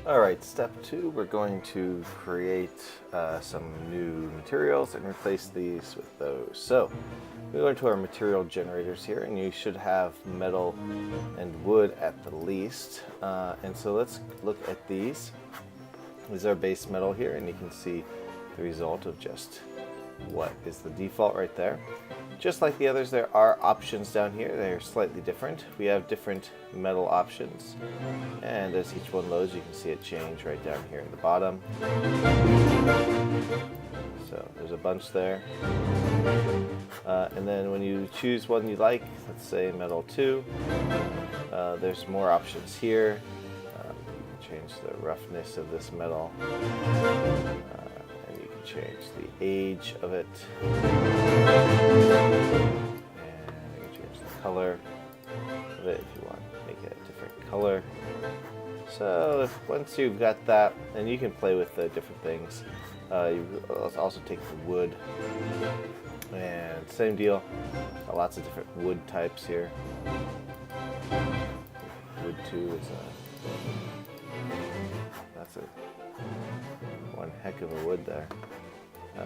Alright, step 2, we're going to create some new materials and replace these with those. So, we go into our material generators here, and you should have metal and wood at the least. And so let's look at these. These are base metal here, and you can see the result of just what is the default right there. Just like the others, there are options down here. They're slightly different. We have different metal options, and as each one loads, you can see it change right down here at the bottom. So there's a bunch there. And then when you choose one you like, let's say metal 2, there's more options here. You can change the roughness of this metal. Change the age of it, and you can change the color of it if you want to make it a different color. So once you've got that, then you can play with the different things. You also take the wood, and same deal, lots of different wood types here. Wood 2 is that's one heck of a wood there. 3.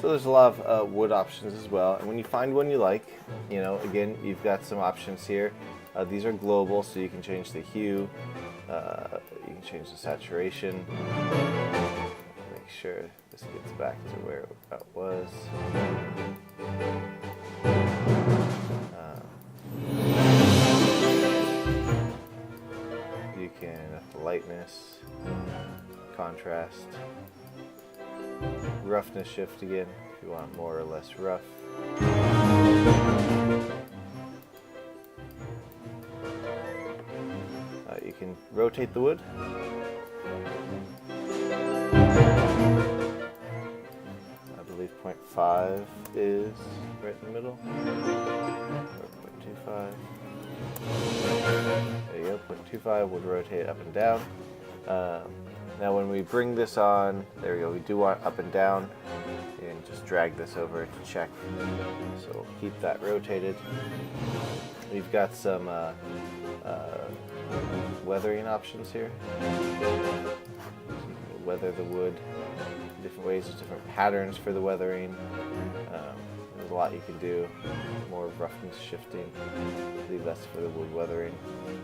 So there's a lot of wood options as well, and when you find one you like, again, you've got some options here. These are global, so you can change the hue, you can change the saturation. Make sure this gets back to where it was. You can lightness, contrast, roughness shift again if you want more or less rough. You can rotate the wood. I believe 0.5 is right in the middle. Or 0.25. There you go, 0.25 would rotate up and down. Now when we bring this on, there we go, we do want up and down. And just drag this over to check. So we'll keep that rotated. We've got some weathering options here. So you can weather the wood different ways. There's different patterns for the weathering. There's a lot you can do. More roughness shifting. I believe that's for the wood weathering.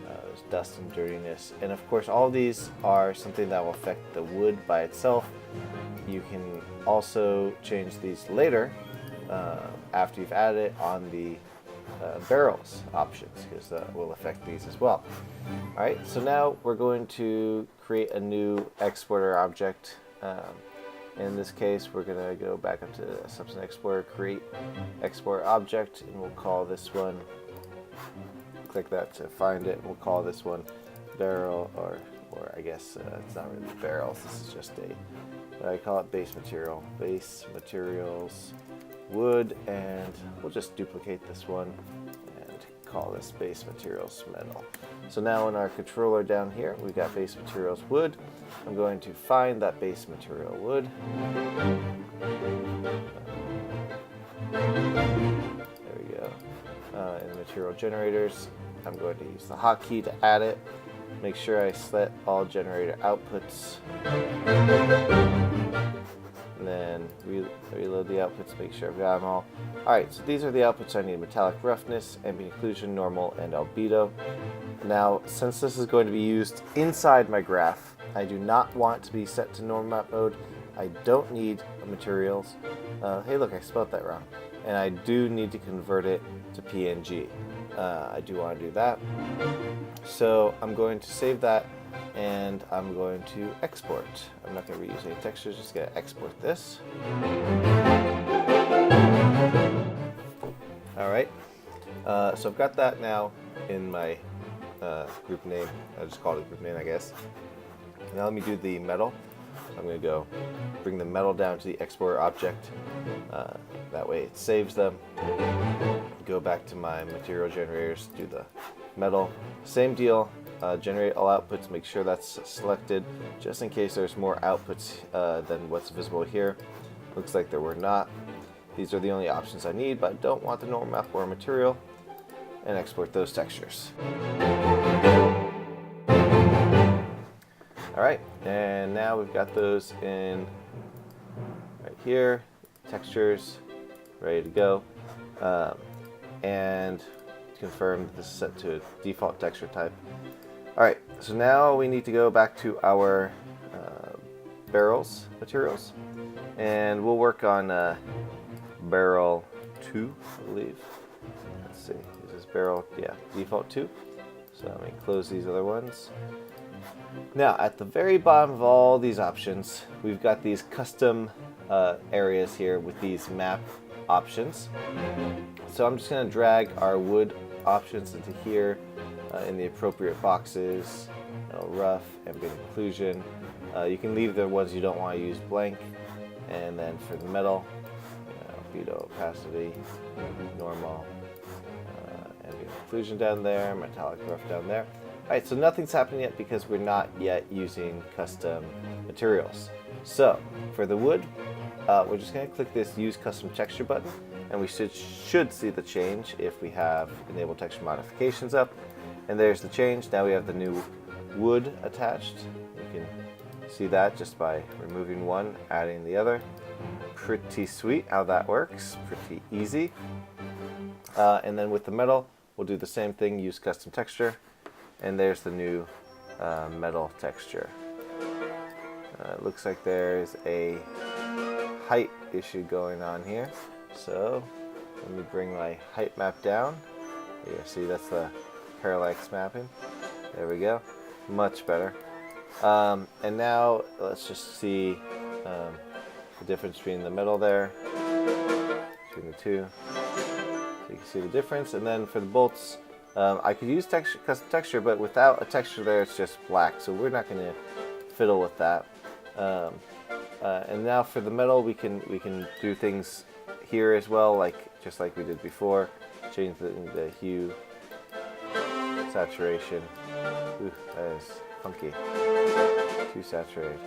There's dust and dirtiness. And of course all of these are something that will affect the wood by itself. You can also change these later after you've added it on the barrels options, because that will affect these as well. Alright, so now we're going to create a new exporter object. In this case, we're going to go back up to Substance Explorer, create export object, and we'll call this one, click that to find it, we'll call this one barrel, or I guess it's not really barrels, this is just I call it base material, base materials wood, and we'll just duplicate this one and call this base materials metal. So now in our controller down here, we've got base materials wood. I'm going to find that base material wood. There we go. In the material generators, I'm going to use the hotkey to add it. Make sure I select all generator outputs. And then reload the outputs, make sure I've got them all. Alright, so these are the outputs I need: metallic roughness, ambient occlusion, normal, and albedo. Now, since this is going to be used inside my graph, I do not want to be set to normal map mode. I don't need materials. Hey look, I spelled that wrong. And I do need to convert it to PNG. I do want to do that. So I'm going to save that, and I'm going to export. I'm not going to reuse any textures, just going to export this. Alright, so I've got that now in my group name. I just called it group name, I guess. Now let me do the metal. So I'm going to go bring the metal down to the export object. That way it saves them. Go back to my material generators, do the metal. Same deal, generate all outputs, make sure that's selected, just in case there's more outputs than what's visible here. Looks like there were not. These are the only options I need, but I don't want the normal map or material, and export those textures. Alright, and now we've got those in right here, textures, ready to go. And confirm that this is set to a default texture type. Alright, so now we need to go back to our barrels materials, and we'll work on barrel 2, I believe. Let's see, is this barrel, yeah, default 2. So let me close these other ones. Now, at the very bottom of all these options, we've got these custom areas here with these map options. So I'm just going to drag our wood options into here in the appropriate boxes. Rough, ambient occlusion. You can leave the ones you don't want to use blank. And then for the metal, albedo, opacity, normal, ambient occlusion down there, metallic rough down there. Alright, so nothing's happening yet because we're not yet using custom materials. So for the wood, we're just going to click this Use Custom Texture button, and we should see the change if we have Enable Texture Modifications up. And there's the change. Now we have the new wood attached. You can see that just by removing one, adding the other. Pretty sweet how that works. Pretty easy. And then with the metal, we'll do the same thing, Use Custom Texture. And there's the new metal texture. It looks like there's a height issue going on here. So let me bring my height map down. You see that's the parallax mapping. There we go. Much better. And now let's just see the difference between the metal there, between the two. So you can see the difference. And then for the bolts, I could use custom texture, but without a texture there, it's just black. So we're not going to fiddle with that. And now for the metal, we can do things here as well, just like we did before. Change the hue, saturation. Ooh, that is funky. Too saturated.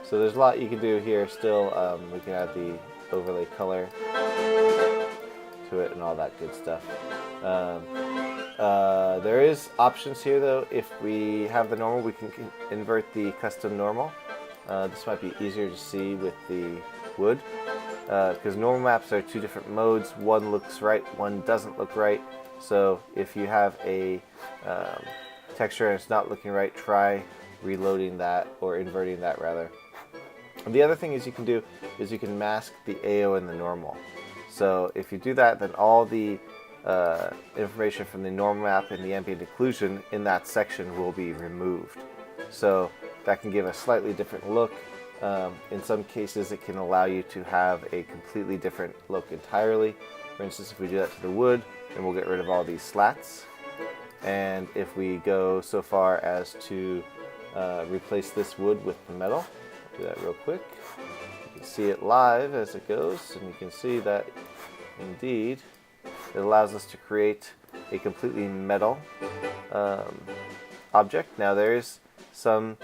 So there's a lot you can do here still. We can add the overlay color to it and all that good stuff. There is options here though. If we have the normal, we can invert the custom normal. This might be easier to see with the wood, because normal maps are two different modes. One looks right, one doesn't look right. So if you have a texture and it's not looking right, try reloading that, or inverting that rather. And the other thing is you can do is you can mask the AO and the normal. So if you do that, then all the information from the normal map and the ambient occlusion in that section will be removed. So that can give a slightly different look. In some cases, it can allow you to have a completely different look entirely. For instance, if we do that to the wood, then we'll get rid of all these slats. And if we go so far as to replace this wood with the metal, I'll do that real quick. You can see it live as it goes, and you can see that indeed it allows us to create a completely metal object. Now there's some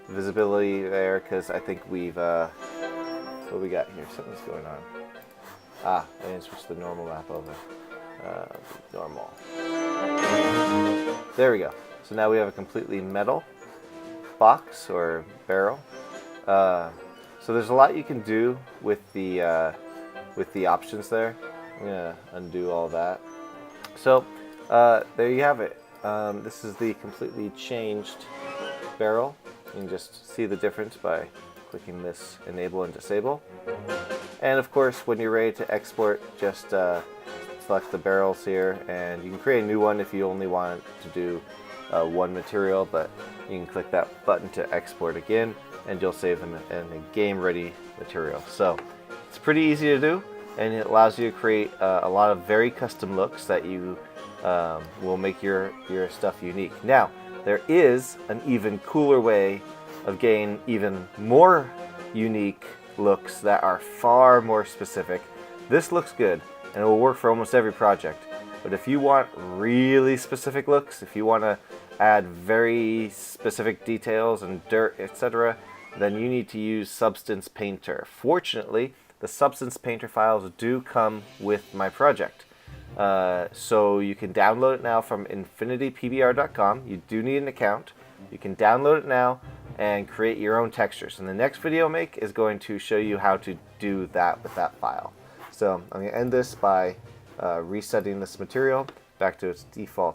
visibility there because I think we've what we got here? Something's going on. I didn't switch the normal map over. Normal. There we go. So now we have a completely metal box or barrel. So there's a lot you can do with the options there. I'm gonna undo all that. So there you have it. This is the completely changed barrel. You can just see the difference by clicking this enable and disable. And of course, when you're ready to export, just select the barrels here, and you can create a new one if you only want to do one material, but you can click that button to export again, and you'll save them in a game-ready material. So it's pretty easy to do, and it allows you to create a lot of very custom looks that you will make your stuff unique. Now, there is an even cooler way of getting even more unique looks that are far more specific. This looks good and it will work for almost every project. But if you want really specific looks, if you want to add very specific details and dirt, etc., then you need to use Substance Painter. Fortunately, the Substance Painter files do come with my project. So you can download it now from infinitypbr.com. You do need an account. You can download it now and create your own textures. And the next video I make is going to show you how to do that with that file. So I'm going to end this by resetting this material back to its default